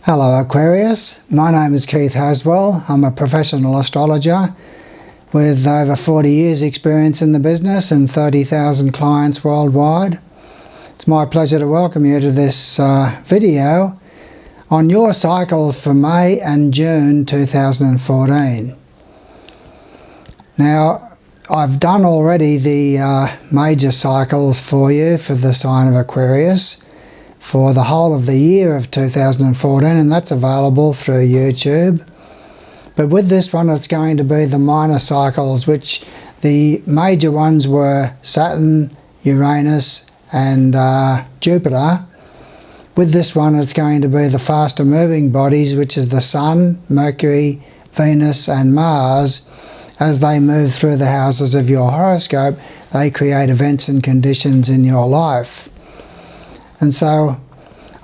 Hello Aquarius, my name is Keith Haswell. I'm a professional astrologer with over 40 years experience in the business and 30,000 clients worldwide. It's my pleasure to welcome you to this video on your cycles for May and June 2014. Now, I've done already the major cycles for you for the sign of Aquarius for the whole of the year of 2014, and that's available through YouTube. But with this one, it's going to be the minor cycles, which the major ones were Saturn, Uranus and Jupiter. With this one, it's going to be the faster moving bodies, which is the Sun, Mercury, Venus and Mars. As they move through the houses of your horoscope, they create events and conditions in your life. And so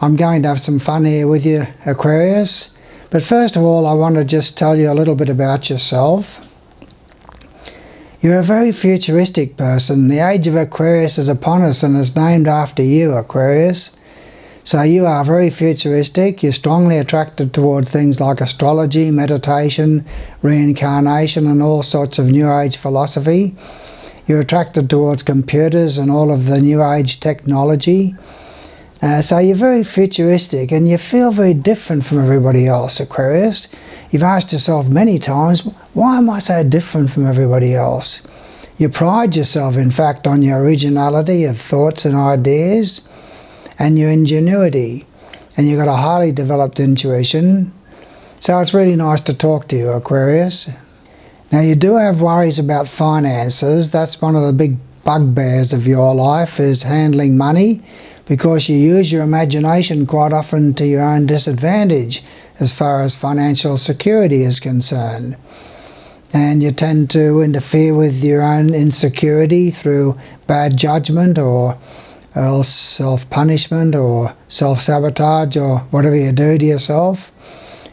I'm going to have some fun here with you, Aquarius. But first of all, I want to just tell you a little bit about yourself. You're a very futuristic person. The age of Aquarius is upon us and is named after you, Aquarius. So you are very futuristic. You're strongly attracted toward things like astrology, meditation, reincarnation and all sorts of New Age philosophy. You're attracted towards computers and all of the New Age technology. So you're very futuristic and you feel very different from everybody else, Aquarius. You've asked yourself many times, why am I so different from everybody else? You pride yourself, in fact, on your originality of thoughts and ideas and your ingenuity, and you've got a highly developed intuition. So it's really nice to talk to you, Aquarius. Now, you do have worries about finances. That's one of the big bugbears of your life, is handling money, because you use your imagination quite often to your own disadvantage as far as financial security is concerned. And you tend to interfere with your own insecurity through bad judgment or else self-punishment or self-sabotage or whatever you do to yourself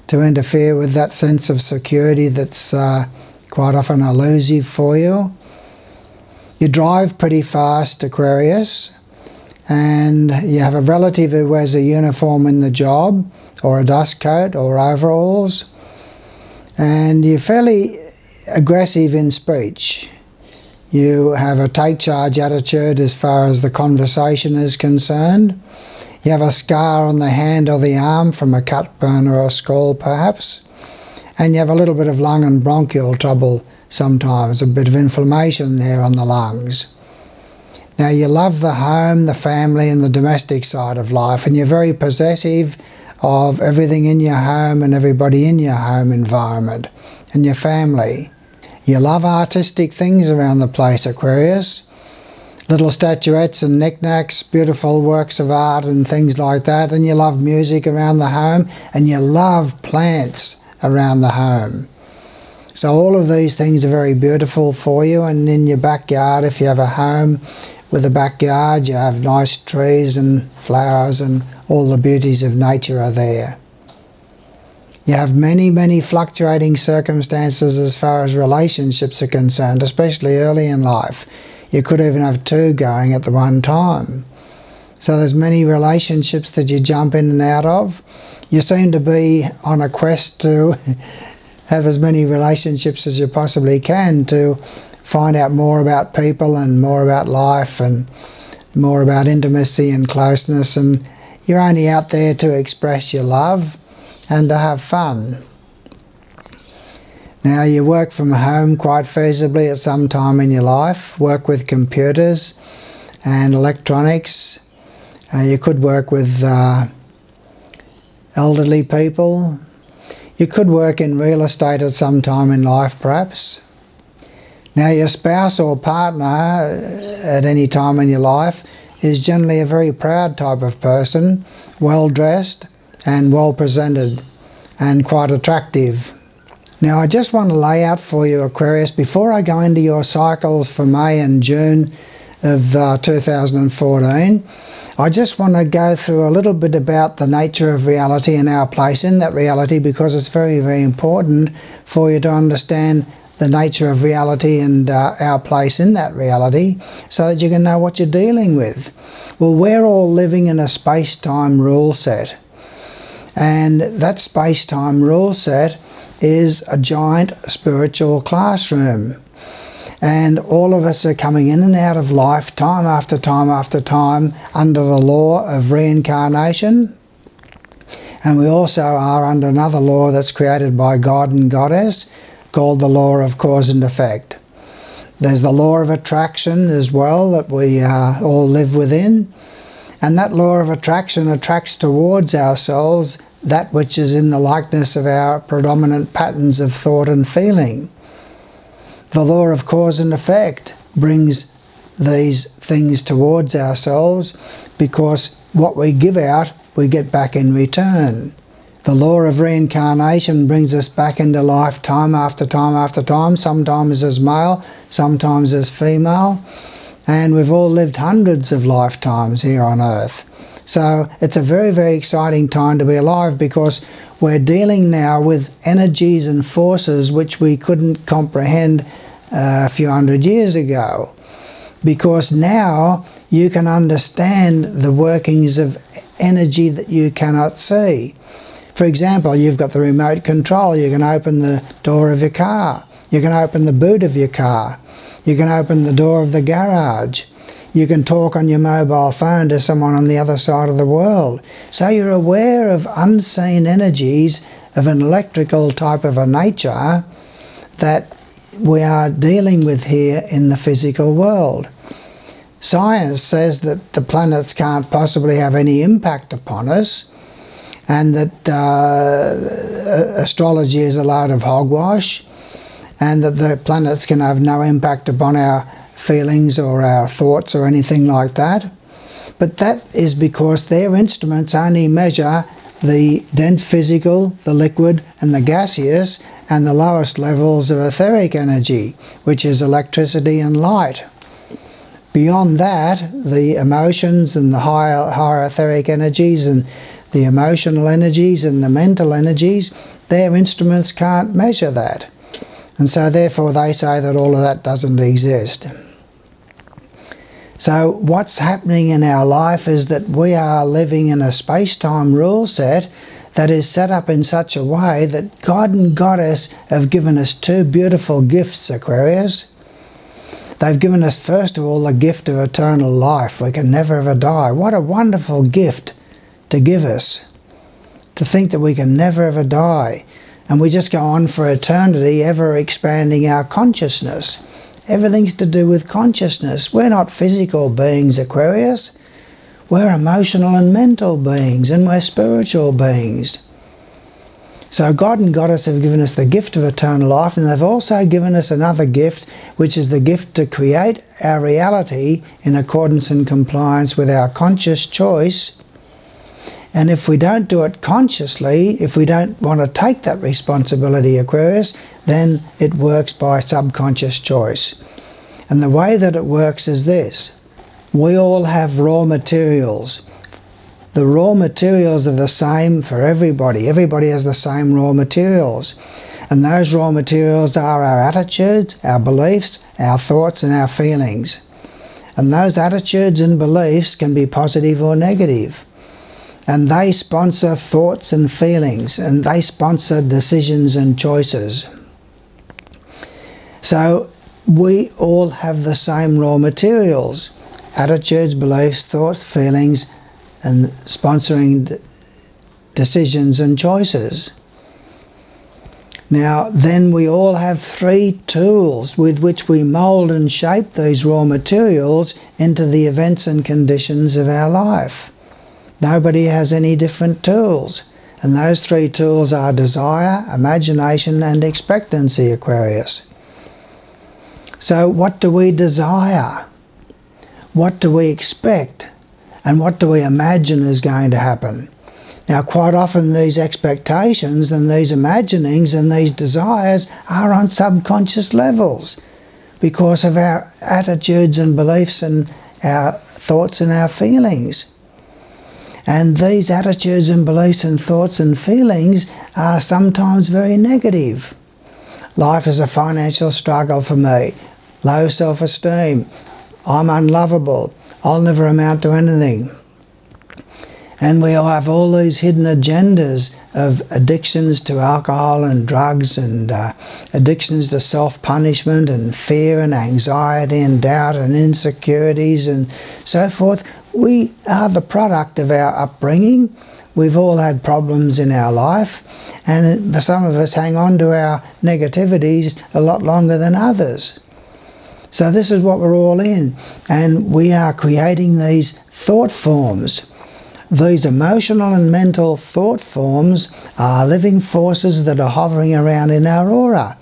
to interfere with that sense of security that's quite often elusive for you. You drive pretty fast, Aquarius, and you have a relative who wears a uniform in the job or a dust coat or overalls, and you're fairly aggressive in speech. You have a take-charge attitude as far as the conversation is concerned. You have a scar on the hand or the arm from a cut, burn or a scald perhaps, and you have a little bit of lung and bronchial trouble sometimes, a bit of inflammation there on the lungs. Now, you love the home, the family and the domestic side of life, and you're very possessive of everything in your home and everybody in your home environment and your family. You love artistic things around the place, Aquarius. Little statuettes and knickknacks, beautiful works of art and things like that. And you love music around the home, and you love plants around the home. So all of these things are very beautiful for you. And in your backyard, if you have a home with a backyard, you have nice trees and flowers and all the beauties of nature are there. You have many, many fluctuating circumstances as far as relationships are concerned, especially early in life. You could even have two going at the one time. So there's many relationships that you jump in and out of. You seem to be on a quest to have as many relationships as you possibly can to find out more about people and more about life and more about intimacy and closeness. And you're only out there to express your love and to have fun. Now, you work from home quite feasibly at some time in your life, work with computers and electronics. You could work with elderly people. You could work in real estate at some time in life, perhaps. Now, your spouse or partner at any time in your life is generally a very proud type of person, well dressed and well presented and quite attractive. Now, I just want to lay out for you, Aquarius, before I go into your cycles for May and June of 2014, I just want to go through a little bit about the nature of reality and our place in that reality, because it's very, very important for you to understand the nature of reality and our place in that reality, so that you can know what you're dealing with. Well, we're all living in a space-time rule set. And that space-time rule set is a giant spiritual classroom. And all of us are coming in and out of life time after time after time under the law of reincarnation. And we also are under another law that's created by God and Goddess called the law of cause and effect. There's the law of attraction as well that we all live within. And that law of attraction attracts towards ourselves that which is in the likeness of our predominant patterns of thought and feeling. The law of cause and effect brings these things towards ourselves because what we give out, we get back in return. The law of reincarnation brings us back into life time after time after time, sometimes as male, sometimes as female. And we've all lived hundreds of lifetimes here on Earth. So it's a very, very exciting time to be alive because we're dealing now with energies and forces which we couldn't comprehend a few hundred years ago. Because now you can understand the workings of energy that you cannot see. For example, you've got the remote control. You can open the door of your car. You can open the boot of your car. You can open the door of the garage. You can talk on your mobile phone to someone on the other side of the world. So you're aware of unseen energies of an electrical type of a nature that we are dealing with here in the physical world. Science says that the planets can't possibly have any impact upon us, and that astrology is a load of hogwash, and that the planets can have no impact upon our feelings or our thoughts or anything like that. But that is because their instruments only measure the dense physical, the liquid and the gaseous, and the lowest levels of etheric energy, which is electricity and light. Beyond that, the emotions and the higher etheric energies and the emotional energies and the mental energies, their instruments can't measure that. And so therefore they say that all of that doesn't exist. So what's happening in our life is that we are living in a space-time rule set that is set up in such a way that God and Goddess have given us two beautiful gifts, Aquarius. They've given us, first of all, the gift of eternal life. We can never ever die. What a wonderful gift to give us, to think that we can never ever die, and we just go on for eternity, ever expanding our consciousness. Everything's to do with consciousness. We're not physical beings, Aquarius. We're emotional and mental beings, and we're spiritual beings. So God and Goddess have given us the gift of eternal life, and they've also given us another gift, which is the gift to create our reality in accordance and compliance with our conscious choice. And if we don't do it consciously, if we don't want to take that responsibility, Aquarius, then it works by subconscious choice. And the way that it works is this. We all have raw materials. The raw materials are the same for everybody. Everybody has the same raw materials. And those raw materials are our attitudes, our beliefs, our thoughts and our feelings. And those attitudes and beliefs can be positive or negative. And they sponsor thoughts and feelings, and they sponsor decisions and choices. So we all have the same raw materials: attitudes, beliefs, thoughts, feelings, and sponsoring decisions and choices. Now then, we all have three tools with which we mould and shape these raw materials into the events and conditions of our life. Nobody has any different tools, and those three tools are desire, imagination and expectancy, Aquarius. So what do we desire? What do we expect? And what do we imagine is going to happen? Now quite often these expectations and these imaginings and these desires are on subconscious levels because of our attitudes and beliefs and our thoughts and our feelings. And these attitudes and beliefs and thoughts and feelings are sometimes very negative. Life is a financial struggle for me. Low self-esteem. I'm unlovable. I'll never amount to anything. And we all have all these hidden agendas of addictions to alcohol and drugs, and addictions to self-punishment and fear and anxiety and doubt and insecurities and so forth. We are the product of our upbringing. We've all had problems in our life, and some of us hang on to our negativities a lot longer than others. So this is what we're all in, and we are creating these thought forms. These emotional and mental thought forms are living forces that are hovering around in our aura.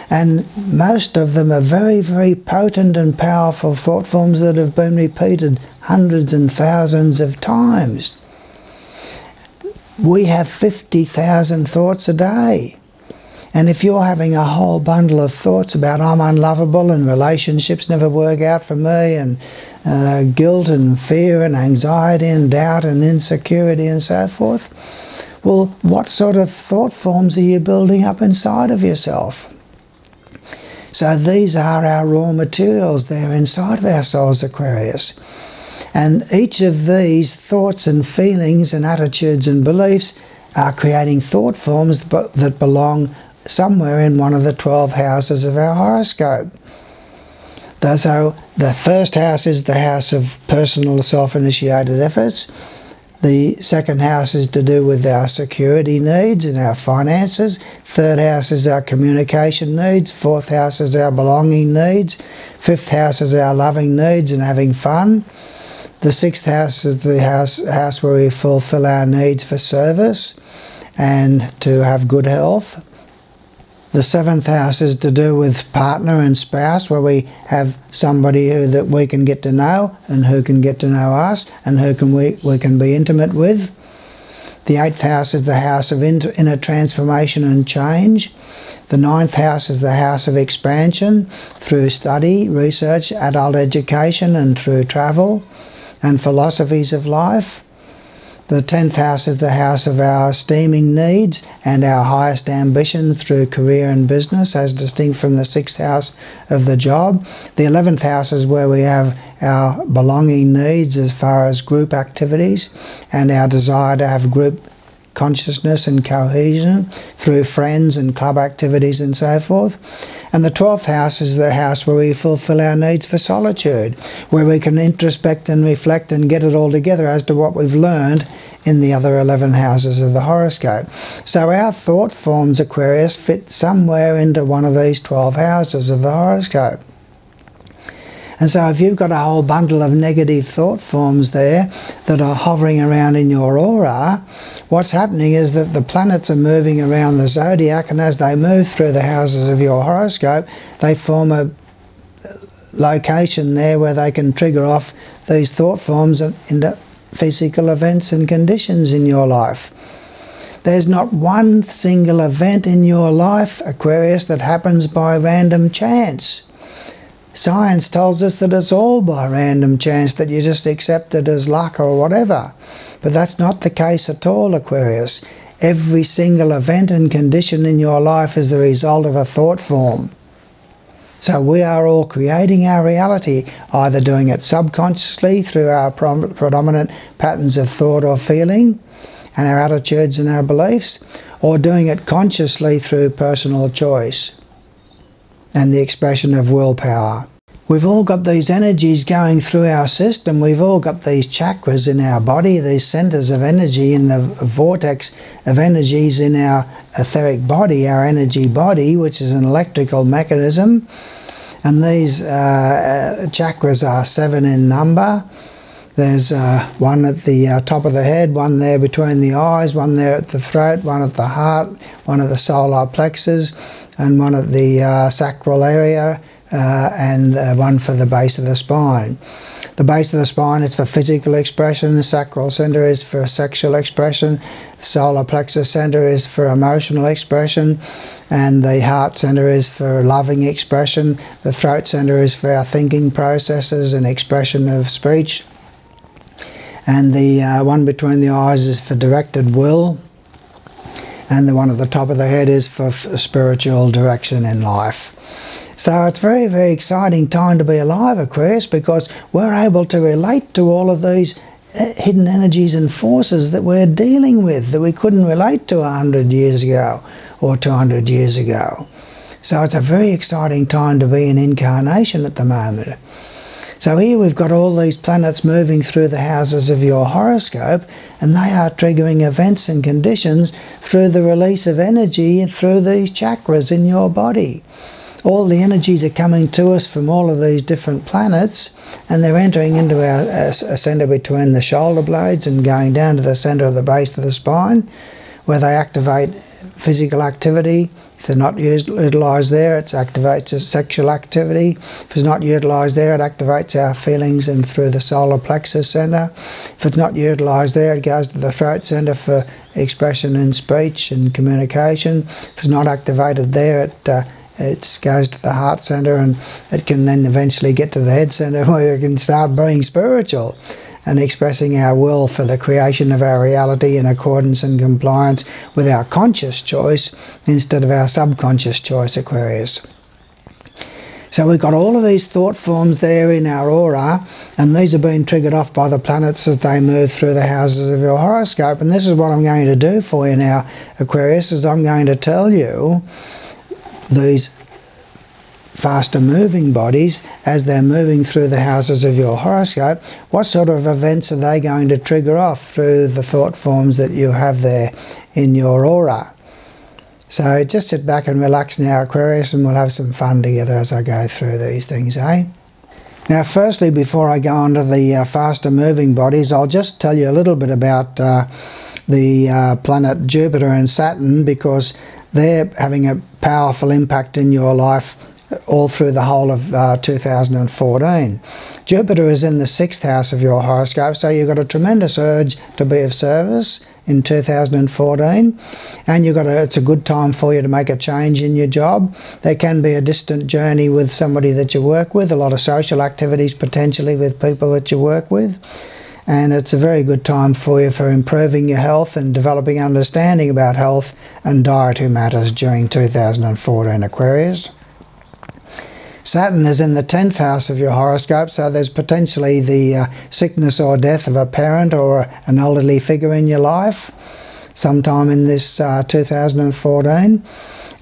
And most of them are very, very potent and powerful thought forms that have been repeated hundreds and thousands of times. We have 50,000 thoughts a day. And if you're having a whole bundle of thoughts about I'm unlovable and relationships never work out for me, and guilt and fear and anxiety and doubt and insecurity and so forth, well, what sort of thought forms are you building up inside of yourself? So these are our raw materials. They're inside of our souls, Aquarius. And each of these thoughts and feelings and attitudes and beliefs are creating thought forms that belong somewhere in one of the 12 houses of our horoscope. So the first house is the house of personal self-initiated efforts. The second house is to do with our security needs and our finances. Third house is our communication needs. Fourth house is our belonging needs. Fifth house is our loving needs and having fun. The sixth house is the house where we fulfill our needs for service and to have good health. The seventh house is to do with partner and spouse, where we have somebody that we can get to know and who can get to know us and who we can be intimate with. The eighth house is the house of inner transformation and change. The ninth house is the house of expansion through study, research, adult education, and through travel and philosophies of life. The 10th house is the house of our esteeming needs and our highest ambitions through career and business, as distinct from the 6th house of the job. The 11th house is where we have our belonging needs as far as group activities and our desire to have group consciousness and cohesion through friends and club activities and so forth. And the 12th house is the house where we fulfill our needs for solitude, where we can introspect and reflect and get it all together as to what we've learned in the other 11 houses of the horoscope. So our thought forms, Aquarius, fit somewhere into one of these 12 houses of the horoscope. And so if you've got a whole bundle of negative thought forms there that are hovering around in your aura, what's happening is that the planets are moving around the zodiac, and as they move through the houses of your horoscope, they form a location there where they can trigger off these thought forms into physical events and conditions in your life. There's not one single event in your life, Aquarius, that happens by random chance. Science tells us that it's all by random chance, that you just accept it as luck or whatever. But that's not the case at all, Aquarius. Every single event and condition in your life is the result of a thought form. So we are all creating our reality, either doing it subconsciously through our predominant patterns of thought or feeling and our attitudes and our beliefs, or doing it consciously through personal choice and the expression of willpower. We've all got these energies going through our system. We've all got these chakras in our body, these centers of energy in the vortex of energies in our etheric body, our energy body, which is an electrical mechanism. And these chakras are 7 in number. There's one at the top of the head, one there between the eyes, one there at the throat, one at the heart, one at the solar plexus, and one at the sacral area, and one for the base of the spine. The base of the spine is for physical expression, the sacral center is for sexual expression, the solar plexus center is for emotional expression, and the heart center is for loving expression. The throat center is for our thinking processes and expression of speech. And the one between the eyes is for directed will, and the one at the top of the head is for spiritual direction in life. So it's a very, very exciting time to be alive, Aquarius, because we're able to relate to all of these hidden energies and forces that we're dealing with that we couldn't relate to 100 years ago or 200 years ago. So it's a very exciting time to be in incarnation at the moment. So here we've got all these planets moving through the houses of your horoscope, and they are triggering events and conditions through the release of energy through these chakras in your body. All the energies are coming to us from all of these different planets, and they're entering into a centre between the shoulder blades and going down to the centre of the base of the spine, where they activate physical activity. If they're not utilised there, it activates sexual activity. If it's not utilised there, it activates our feelings and through the solar plexus centre. If it's not utilised there, it goes to the throat centre for expression and speech and communication. If it's not activated there, it goes to the heart centre, and it can then eventually get to the head centre, where you can start being spiritual and expressing our will for the creation of our reality in accordance and compliance with our conscious choice instead of our subconscious choice, Aquarius. So we've got all of these thought forms there in our aura, and these are being triggered off by the planets as they move through the houses of your horoscope. And this is what I'm going to do for you now, Aquarius, is I'm going to tell you these faster moving bodies, as they're moving through the houses of your horoscope, what sort of events are they going to trigger off through the thought forms that you have there in your aura. So just sit back and relax now, Aquarius, and we'll have some fun together as I go through these things, eh? Now firstly, before I go on to the faster moving bodies, I'll just tell you a little bit about the planet Jupiter and Saturn, because they're having a powerful impact in your life all through the whole of 2014. Jupiter is in the 6th house of your horoscope, so you've got a tremendous urge to be of service in 2014, and it's a good time for you to make a change in your job. There can be a distant journey with somebody that you work with, a lot of social activities potentially with people that you work with, and it's a very good time for you for improving your health and developing understanding about health and dietary matters during 2014, Aquarius. Saturn is in the 10th house of your horoscope, so there's potentially the sickness or death of a parent or an elderly figure in your life sometime in this 2014.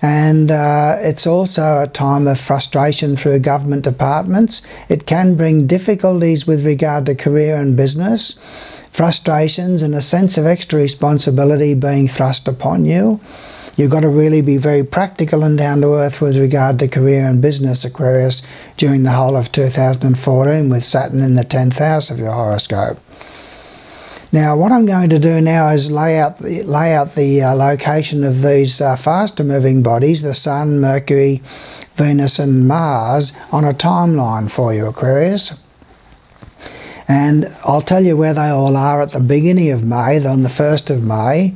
And it's also a time of frustration through government departments. It can bring difficulties with regard to career and business, frustrations and a sense of extra responsibility being thrust upon you. You've got to really be very practical and down to earth with regard to career and business, Aquarius, during the whole of 2014 with Saturn in the 10th house of your horoscope. Now what I'm going to do now is lay out the location of these faster moving bodies, the Sun, Mercury, Venus and Mars, on a timeline for you, Aquarius. And I'll tell you where they all are at the beginning of May, on the 1st of May.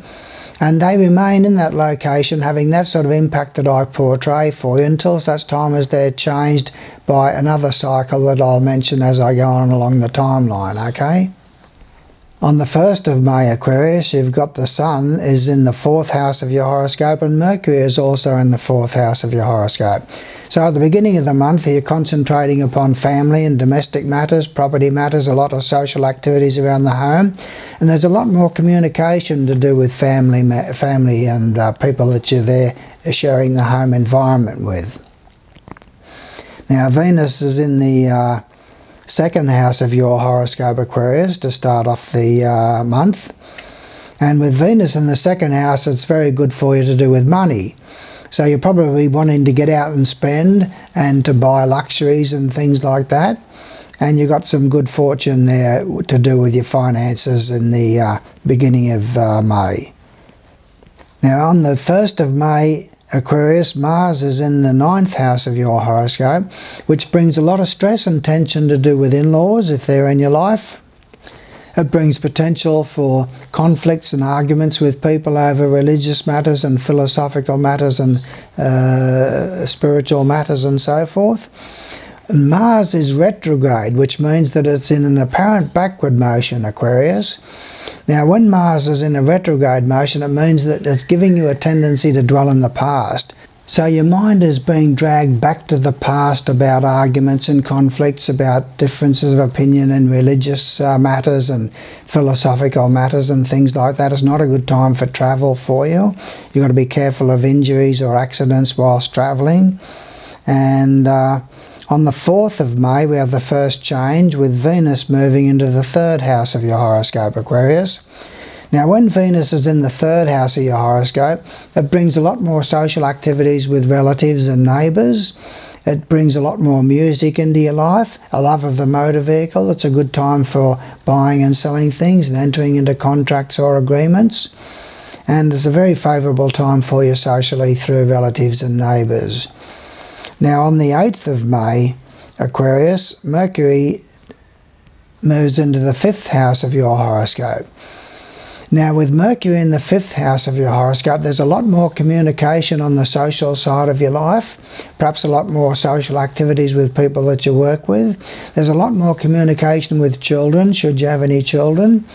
And they remain in that location, having that sort of impact that I portray for you until such time as they're changed by another cycle that I'll mention as I go on along the timeline, okay? On the 1st of May, Aquarius, you've got the Sun is in the 4th house of your horoscope, and Mercury is also in the 4th house of your horoscope. So at the beginning of the month, you're concentrating upon family and domestic matters, property matters, a lot of social activities around the home, and there's a lot more communication to do with family and people that you're there sharing the home environment with. Now Venus is in the 2nd house of your horoscope, Aquarius, to start off the month. And with Venus in the 2nd house, it's very good for you to do with money. So you're probably wanting to get out and spend and to buy luxuries and things like that. And you've got some good fortune there to do with your finances in the beginning of May. Now on the 1st of May, Aquarius, Mars is in the 9th house of your horoscope, which brings a lot of stress and tension to do with in-laws if they're in your life. It brings potential for conflicts and arguments with people over religious matters and philosophical matters and spiritual matters and so forth. Mars is retrograde, which means that it's in an apparent backward motion, Aquarius. Now, when Mars is in a retrograde motion, it means that it's giving you a tendency to dwell in the past. So your mind is being dragged back to the past about arguments and conflicts, about differences of opinion in religious matters and philosophical matters and things like that. It's not a good time for travel for you. You've got to be careful of injuries or accidents whilst travelling. And on the 4th of May, we have the first change with Venus moving into the 3rd house of your horoscope, Aquarius. Now, when Venus is in the 3rd house of your horoscope, it brings a lot more social activities with relatives and neighbours. It brings a lot more music into your life, a love of the motor vehicle. It's a good time for buying and selling things and entering into contracts or agreements. And it's a very favourable time for you socially through relatives and neighbours. Now, on the 8th of May, Aquarius, Mercury moves into the 5th house of your horoscope. Now, with Mercury in the 5th house of your horoscope, there's a lot more communication on the social side of your life, perhaps a lot more social activities with people that you work with. There's a lot more communication with children, should you have any children.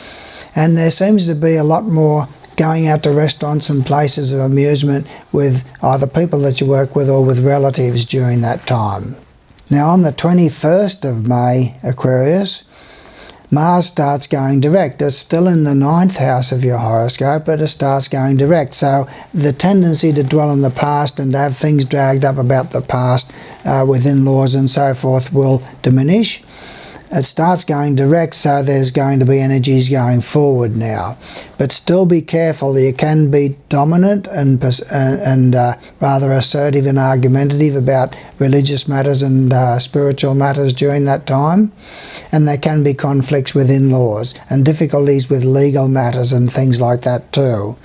And there seems to be a lot more going out to restaurants and places of amusement with either people that you work with or with relatives during that time. Now, on the 21st of May, Aquarius, Mars starts going direct. It's still in the 9th house of your horoscope, but it starts going direct. So the tendency to dwell on the past and to have things dragged up about the past with in-laws and so forth will diminish. It starts going direct, so there's going to be energies going forward now. But still be careful. You can be dominant and rather assertive and argumentative about religious matters and spiritual matters during that time. And there can be conflicts with in-laws and difficulties with legal matters and things like that too.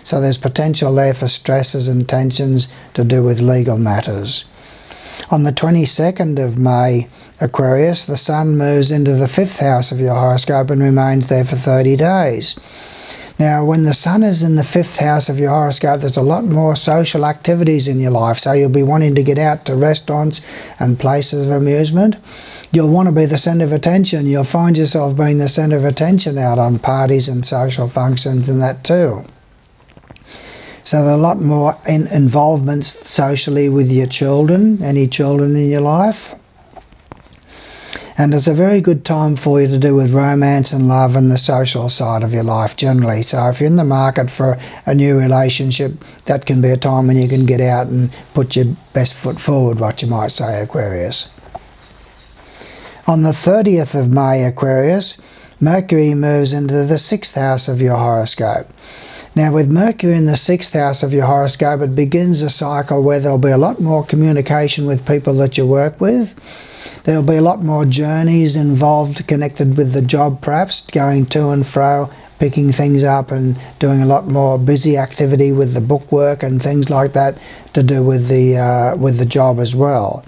So there's potential there for stresses and tensions to do with legal matters. On the 22nd of May, Aquarius, the Sun moves into the 5th house of your horoscope and remains there for 30 days. Now, when the Sun is in the 5th house of your horoscope, there's a lot more social activities in your life, so you'll be wanting to get out to restaurants and places of amusement. You'll want to be the centre of attention. You'll find yourself being the centre of attention out on parties and social functions and that too. So there are a lot more involvements socially with your children, any children in your life. And it's a very good time for you to do with romance and love and the social side of your life generally. So if you're in the market for a new relationship, that can be a time when you can get out and put your best foot forward, what you might say, Aquarius. On the 30th of May, Aquarius, Mercury moves into the 6th house of your horoscope. Now, with Mercury in the 6th house of your horoscope, it begins a cycle where there'll be a lot more communication with people that you work with. There'll be a lot more journeys involved connected with the job, perhaps, going to and fro, picking things up and doing a lot more busy activity with the bookwork and things like that to do with the job as well.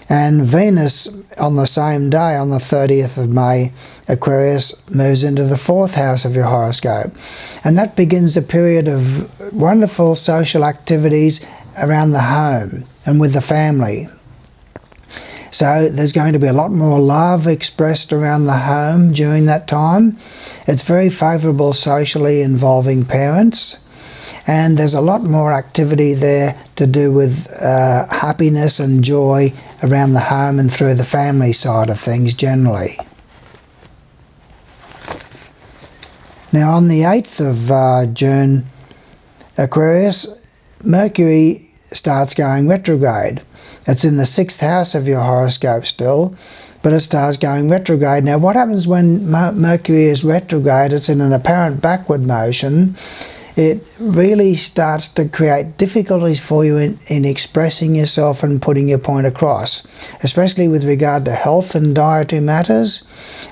And Venus, on the same day, on the 30th of May, Aquarius moves into the 4th house of your horoscope. And that begins a period of wonderful social activities around the home and with the family. So there's going to be a lot more love expressed around the home during that time. It's very favourable socially involving parents. And there's a lot more activity there to do with happiness and joy around the home and through the family side of things generally. Now, on the 8th of June, Aquarius, Mercury starts going retrograde. It's in the 6th house of your horoscope still, but it starts going retrograde. Now, what happens when Mercury is retrograde? It's in an apparent backward motion. It really starts to create difficulties for you in expressing yourself and putting your point across, especially with regard to health and dietary matters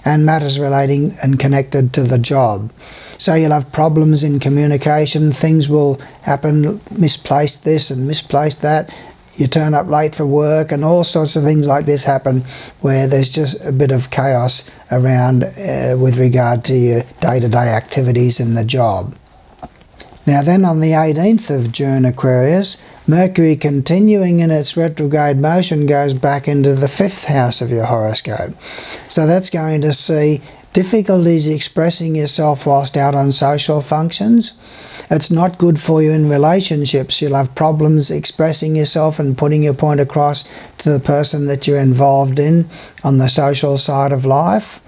and matters relating and connected to the job. So you'll have problems in communication, things will happen, misplaced this and misplaced that, you turn up late for work and all sorts of things like this happen where there's just a bit of chaos around with regard to your day-to-day activities in the job. Now then, on the 18th of June, Aquarius, Mercury, continuing in its retrograde motion, goes back into the 5th house of your horoscope. So that's going to see Difficulties expressing yourself whilst out on social functions. It's not good for you in relationships. You'll have problems expressing yourself and putting your point across to the person that you're involved in on the social side of life.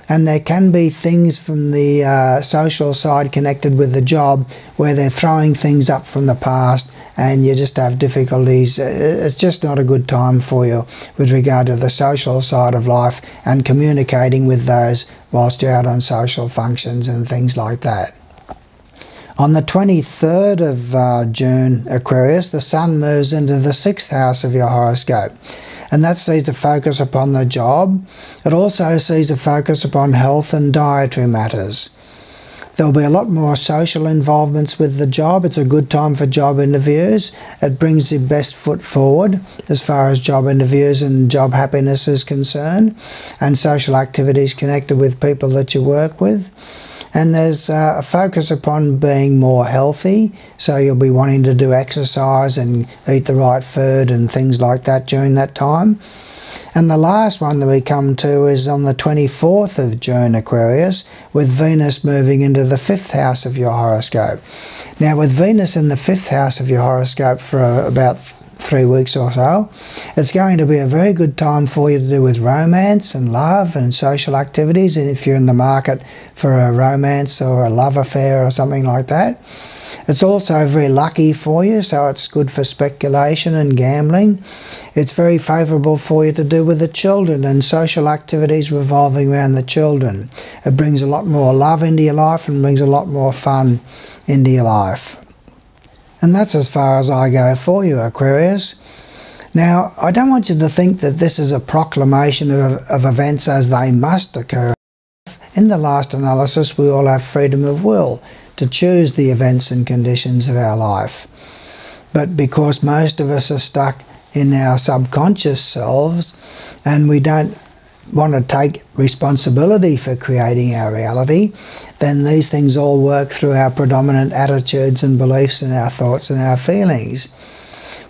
And there can be things from the social side connected with the job where they're throwing things up from the past and you just have difficulties. It's just not a good time for you with regard to the social side of life and communicating with those whilst you're out on social functions and things like that. On the 23rd of June, Aquarius, the Sun moves into the 6th house of your horoscope. And that sees a focus upon the job. It also sees a focus upon health and dietary matters. There'll be a lot more social involvements with the job. It's a good time for job interviews. It brings your best foot forward as far as job interviews and job happiness is concerned, and social activities connected with people that you work with. And there's a focus upon being more healthy, so you'll be wanting to do exercise and eat the right food and things like that during that time. And the last one that we come to is on the 24th of June, Aquarius, with Venus moving into the 5th house of your horoscope. Now, with Venus in the 5th house of your horoscope for about 3 weeks or so, it's going to be a very good time for you to do with romance and love and social activities, and if you're in the market for a romance or a love affair or something like that. It's also very lucky for you, so it's good for speculation and gambling. It's very favourable for you to do with the children and social activities revolving around the children. It brings a lot more love into your life and brings a lot more fun into your life. And that's as far as I go for you, Aquarius. Now, I don't want you to think that this is a proclamation of events as they must occur. In the last analysis, we all have freedom of will to choose the events and conditions of our life. But because most of us are stuck in our subconscious selves and we don't want to take responsibility for creating our reality, then these things all work through our predominant attitudes and beliefs and our thoughts and our feelings.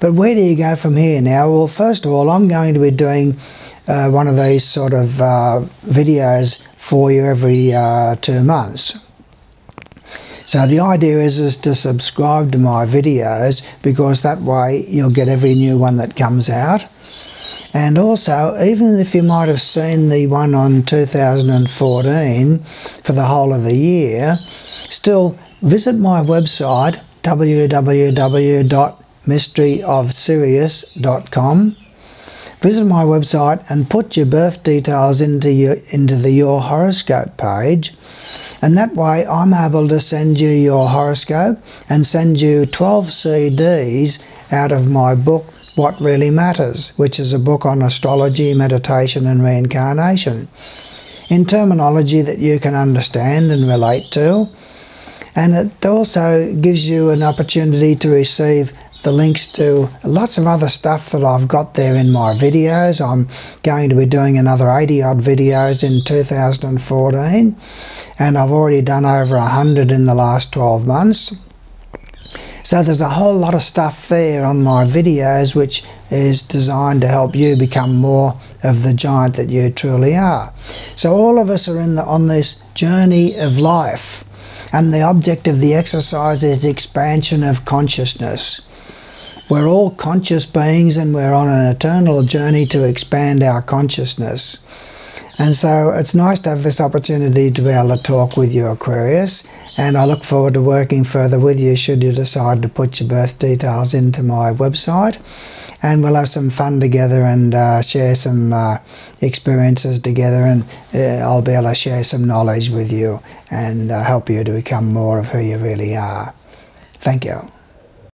But where do you go from here now? Well, first of all, I'm going to be doing one of these sort of videos for you every 2 months. So the idea is to subscribe to my videos, because that way you'll get every new one that comes out. And also, even if you might have seen the one on 2014 for the whole of the year, still visit my website www.mysteryofsirius.com. Visit my website and put your birth details into your horoscope page, and that way I'm able to send you your horoscope and send you 12 CDs out of my book What Really Matters, which is a book on astrology, meditation and reincarnation, in terminology that you can understand and relate to. And it also gives you an opportunity to receive the links to lots of other stuff that I've got there in my videos. I'm going to be doing another 80 odd videos in 2014, and I've already done over 100 in the last 12 months. So there's a whole lot of stuff there on my videos which is designed to help you become more of the giant that you truly are. So all of us are on this journey of life, and the object of the exercise is expansion of consciousness. We're all conscious beings, and we're on an eternal journey to expand our consciousness. And so it's nice to have this opportunity to be able to talk with you, Aquarius, and I look forward to working further with you should you decide to put your birth details into my website, and we'll have some fun together and share some experiences together, and I'll be able to share some knowledge with you and help you to become more of who you really are. Thank you.